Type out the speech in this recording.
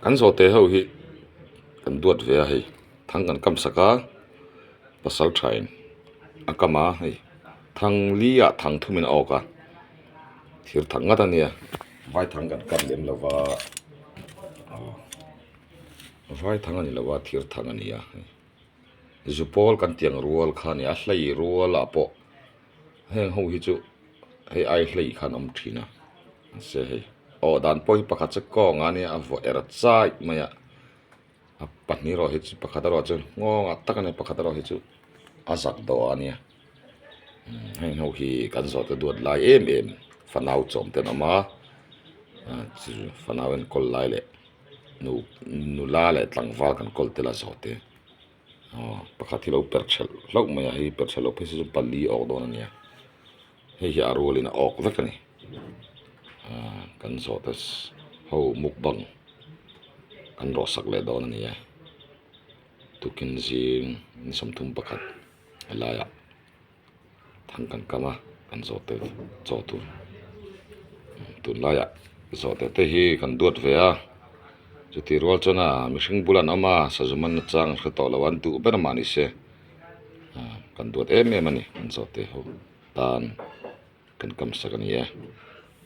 kan zo te ho hi kan duat ve a hei thang kan kam saka pasal thain akama hei thang lia thang thumin oka thir thang ngata nia vai thang kan kam lem lawa vai thang ani lawa thir thang ania zupol kan tiang rual khan ya hlai rual apo heng ho hi chu hei ai hlai khan om thina se hei o dan poi pakhat che ko ngani a vo era chai maya a pahni ro hi chu pakhat ro chu ngong atakane pakhat ro hi chu azak do ania heng ho hi kan zo te duat lai em fanau chom te nama chu fanau en kol lai le nu la le tlangwal kan kol te la zo te pakhat hi lo perchel hlok maya hi perchelo phisi chu pali ok don ania hei hi arolina ok vekani kan zo tes ho mukbang kan ro sak le don ania tukin jing ni somthum pakhat alaya thang kan kama kan zo te zo tu tun laya zo te hi kan duat ve a chuti rol chona mihring bulan ama sazuman na chang khato lawan tu ber mani se kan duat em ani kan zo te ho tan kan kam sakania